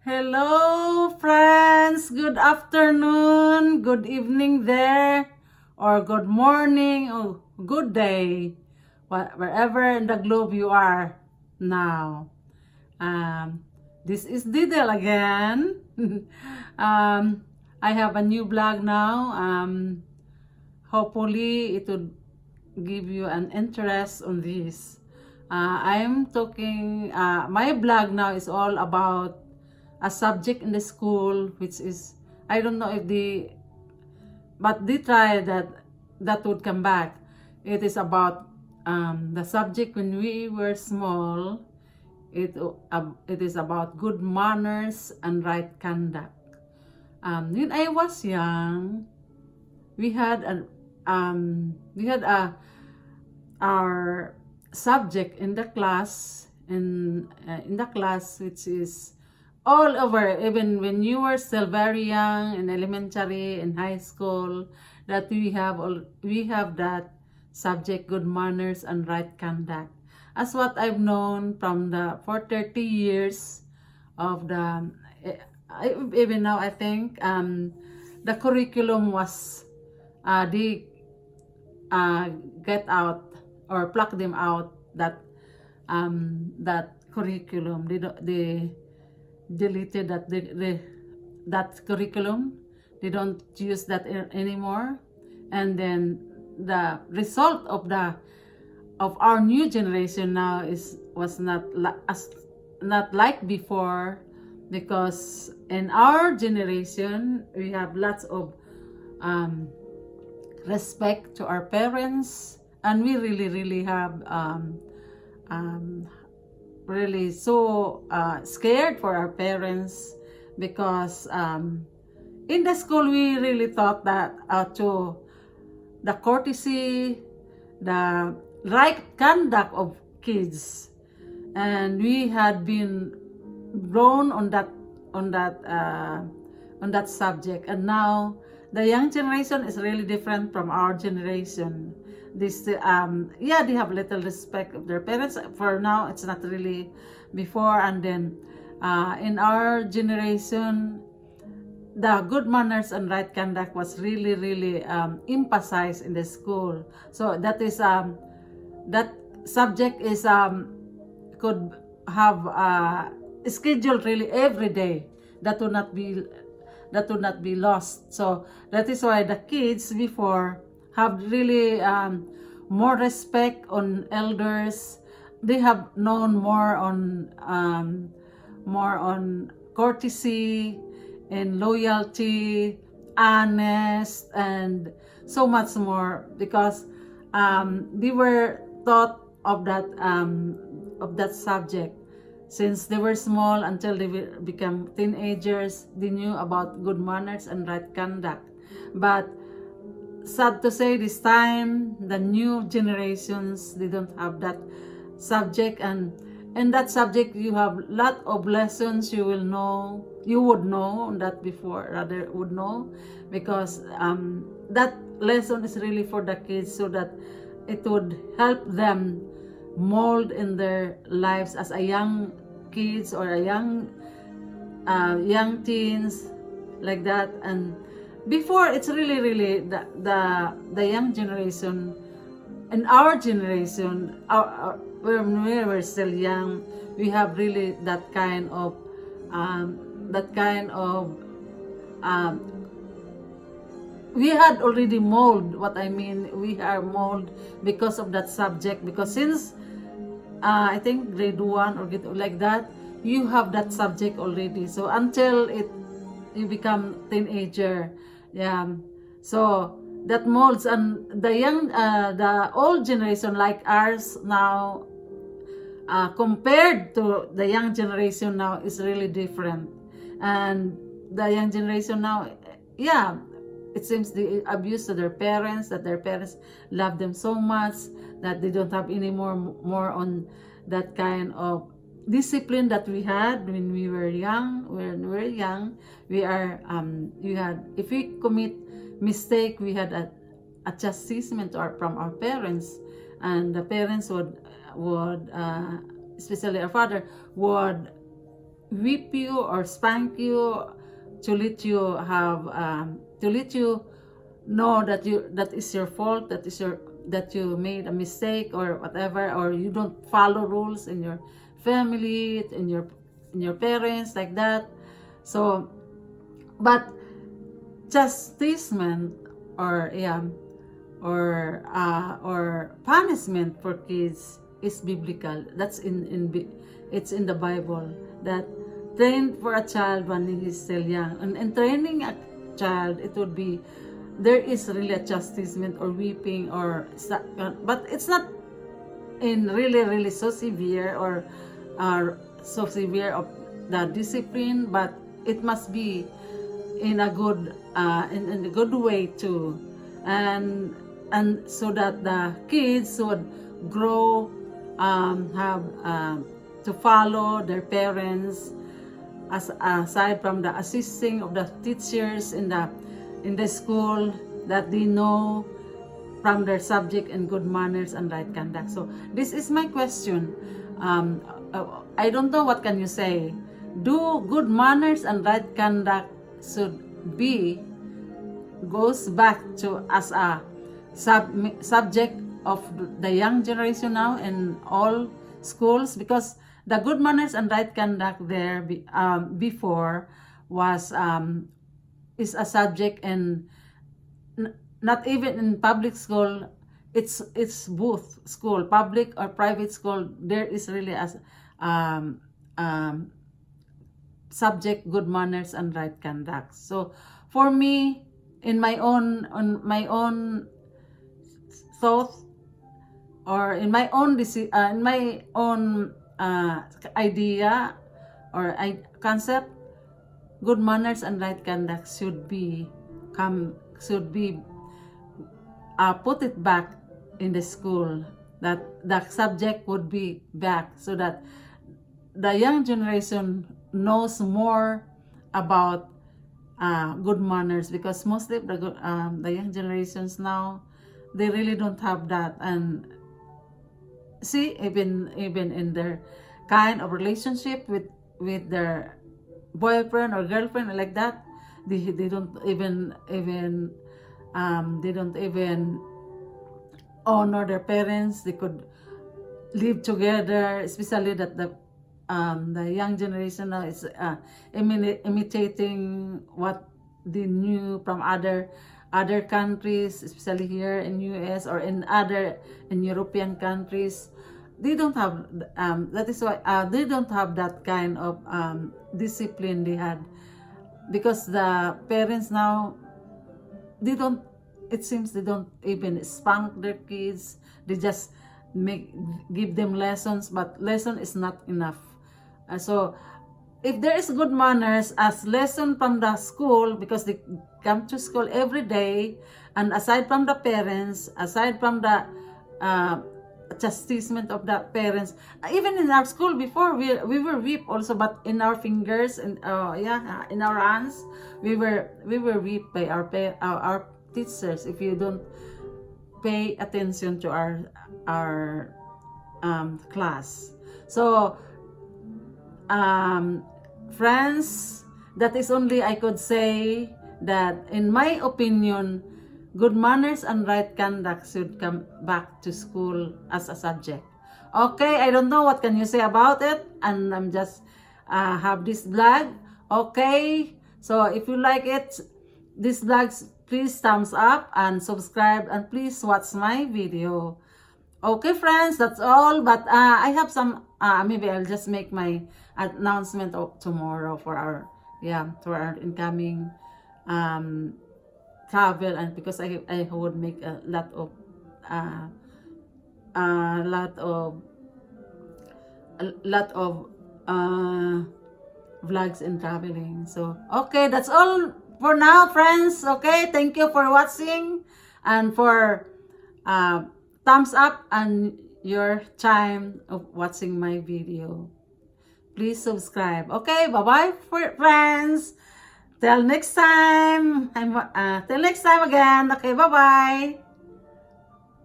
Hello, friends. Good afternoon, good evening there, or good morning, or good day, wherever in the globe you are now. Um, this is Didel again. I have a new blog now. Hopefully, it would give you an interest on this. I'm talking, my blog now is all about a subject in the school, which is, I don't know if but they try that would come back. It is about the subject when we were small. It is about good manners and right conduct. When I was young, we had a our subject in the class, in the class, which is all over, even when you were still very young in elementary and high school, that we have that subject, good manners and right conduct. As what I've known from the for 30 years of the even now, I think the curriculum was they get out or pluck them out that curriculum. They deleted that curriculum. They don't use that anymore. And then the result of our new generation now was not like before, because in our generation we have lots of respect to our parents, and we really have really so scared for our parents, because in the school we really thought that to the courtesy, the right conduct of kids, and we had been grown on that subject. And now the young generation is really different from our generation. This yeah, they have little respect of their parents. For now, it's not really before. And then in our generation, the good manners and right conduct was really emphasized in the school. So that is that subject is could have scheduled really every day. That would not be lost. So that is why the kids before have really more respect on elders. They have known more on courtesy and loyalty, honest, and so much more, because they were taught of that subject since they were small until they become teenagers. They knew about good manners and right conduct. But sad to say, this time the new generations, they don't have that subject. And in that subject you have lot of lessons you would know that before rather would know, because that lesson is really for the kids, so that it would help them mold in their lives as a young kids or a young teens, like that. And before, it's really the young generation, in our generation, when we were still young, we have really that kind of we had already mold. What I mean, we are mold because of that subject, because since I think grade 1 or like that, you have that subject already. So until you become teenager, yeah. So that molds. And the old generation like ours now, compared to the young generation now, is really different. And the young generation now, yeah, it seems they abuse to their parents, that their parents love them so much that they don't have any more on that kind of discipline that we had when we were young. When we were young, we had, if we commit mistake, we had a chastisement from our parents, and the parents would especially our father would whip you or spank you to let you have to let you know that that is your fault, that you made a mistake or whatever, or you don't follow rules in your family, in your parents, like that. So, but chastisement or or punishment for kids is biblical. That's it's in the Bible, that train for a child when he is still young. And training a child, it would be, there is really a chastisement or whipping or but it's not in really so severe or so severe of the discipline, but it must be in a good in a good way too, and so that the kids would grow, have to follow their parents, aside from the assisting of the teachers in the school, that they know from their subject and good manners and right conduct. So this is my question. I don't know, what can you say? Do good manners and right conduct should be goes back to as a subject of the young generation now in all schools? Because the good manners and right conduct there before was is a subject, and not even in public school. It's both school, public or private school, there is really as subject good manners and right conduct. So for me, in my own thought, or in my own idea or concept, good manners and right conduct should be put it back in the school, that the subject would be back, so that the young generation knows more about good manners. Because mostly the young generations now, they really don't have that. And see, even in their kind of relationship with their boyfriend or girlfriend, like that, they don't even they don't even honor their parents. They could live together, especially that the young generation now is imitating what they knew from other countries, especially here in US or in European countries. They don't have that is why they don't have that kind of discipline they had, because the parents now, they don't, it seems they don't even spank their kids. They just give them lessons, but lesson is not enough. So if there is good manners as lesson from the school, because they come to school every day, and aside from the parents, aside from the chastisement of the parents, even in our school before, we were whipped also, but in our fingers and in our hands, we were whipped by our teachers if you don't pay attention to our class. So friends, that is only I could say, that in my opinion, good manners and right conduct should come back to school as a subject. Okay, I don't know what can you say about it, and I'm just have this vlog. Okay, so if you like it, this vlog, please thumbs up and subscribe, and please watch my video. Okay friends, that's all. But I have some maybe I'll just make my announcement tomorrow for our incoming travel, and because I would make a lot of vlogs and traveling. So okay, that's all for now, friends. Okay, thank you for watching and for thumbs up and your time of watching my video. Please subscribe. Okay, bye-bye, friends. Till next time. Till next time again. Okay, bye-bye.